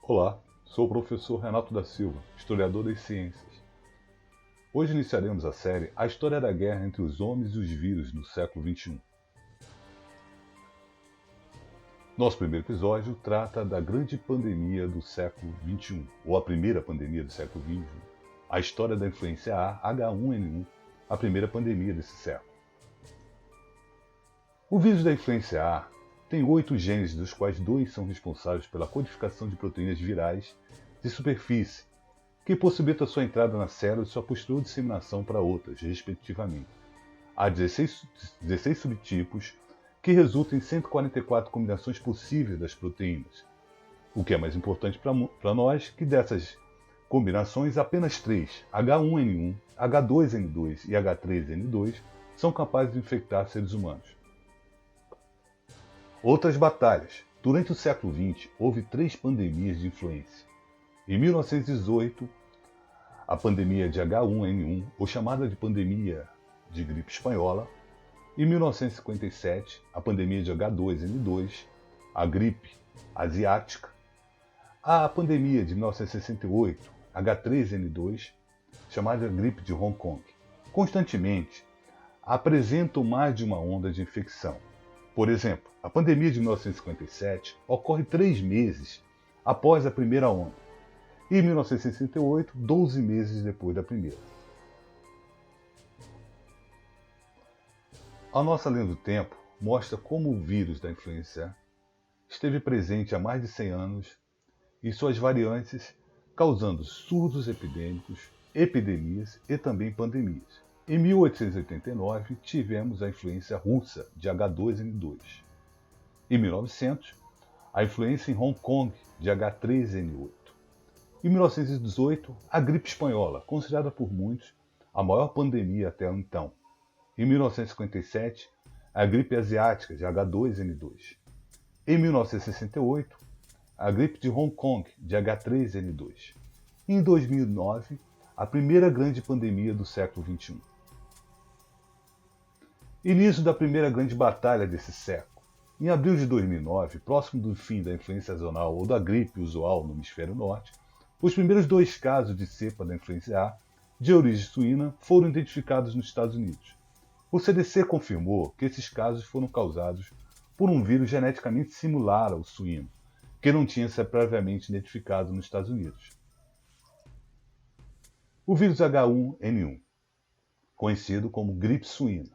Olá, sou o professor Renato da Silva, historiador das ciências. Hoje iniciaremos a série A História da Guerra entre os Homens e os Vírus no século XXI. Nosso primeiro episódio trata da grande pandemia do século XXI, ou a primeira pandemia do século XXI, a história da influenza A H1N1, a primeira pandemia desse século. O vírus da influenza A tem 8 genes, dos quais 2 são responsáveis pela codificação de proteínas virais de superfície, que possibilita sua entrada na célula e sua posterior disseminação para outras, respectivamente. Há 16 subtipos, que resultam em 144 combinações possíveis das proteínas. O que é mais importante para nós, que dessas combinações, apenas 3, H1N1, H2N2 e H3N2, são capazes de infectar seres humanos. Outras batalhas. Durante o século XX, houve 3 pandemias de influenza. Em 1918, a pandemia de H1N1, ou chamada de pandemia de gripe espanhola. Em 1957, a pandemia de H2N2, a gripe asiática. A pandemia de 1968, H3N2, chamada gripe de Hong Kong. Constantemente, apresentam mais de uma onda de infecção. Por exemplo, a pandemia de 1957 ocorre 3 meses após a primeira onda, e em 1968, 12 meses depois da primeira. A nossa linha do tempo mostra como o vírus da influenza esteve presente há mais de 100 anos e suas variantes causando surtos epidêmicos, epidemias e também pandemias. Em 1889, tivemos a influenza russa de H2N2. Em 1900, a influenza em Hong Kong de H3N8. Em 1918, a gripe espanhola, considerada por muitos a maior pandemia até então. Em 1957, a gripe asiática de H2N2. Em 1968, a gripe de Hong Kong de H3N2. E em 2009, a primeira grande pandemia do século XXI. Início da primeira grande batalha desse século. Em abril de 2009, próximo do fim da influenza sazonal ou da gripe usual no hemisfério norte, os primeiros 2 casos de cepa da influenza A de origem suína foram identificados nos Estados Unidos. O CDC confirmou que esses casos foram causados por um vírus geneticamente similar ao suíno, que não tinha sido previamente identificado nos Estados Unidos. O vírus H1N1, conhecido como gripe suína.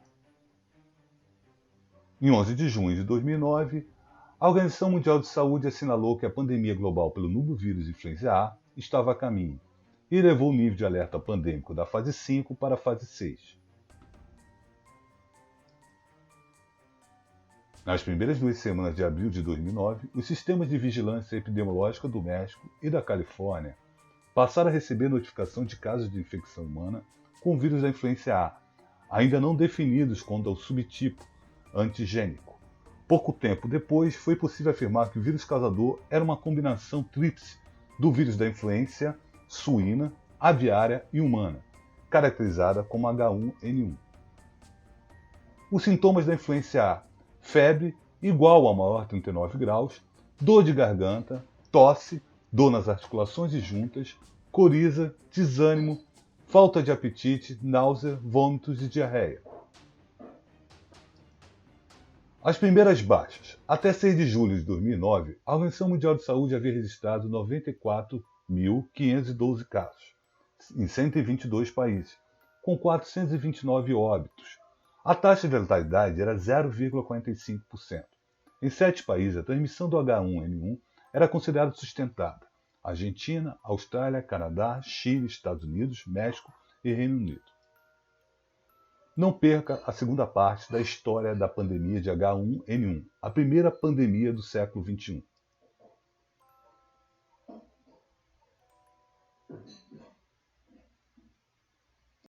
Em 11 de junho de 2009, a Organização Mundial de Saúde assinalou que a pandemia global pelo novo vírus influenza A estava a caminho e levou o nível de alerta pandêmico da fase 5 para a fase 6. Nas primeiras 2 semanas de abril de 2009, os sistemas de vigilância epidemiológica do México e da Califórnia passaram a receber notificação de casos de infecção humana com o vírus da influenza A, ainda não definidos quanto ao subtipo antigênico. Pouco tempo depois, foi possível afirmar que o vírus causador era uma combinação tríplice do vírus da influenza suína, aviária e humana, caracterizada como H1N1. Os sintomas da influenza A: febre igual a maior 39 graus, dor de garganta, tosse, dor nas articulações e juntas, coriza, desânimo, falta de apetite, náusea, vômitos e diarreia. As primeiras baixas. Até 6 de julho de 2009, a Organização Mundial de Saúde havia registrado 94.512 casos, em 122 países, com 429 óbitos. A taxa de letalidade era 0,45%. Em 7 países, a transmissão do H1N1 era considerada sustentada: Argentina, Austrália, Canadá, Chile, Estados Unidos, México e Reino Unido. Não perca a segunda parte da história da pandemia de H1N1, a primeira pandemia do século XXI.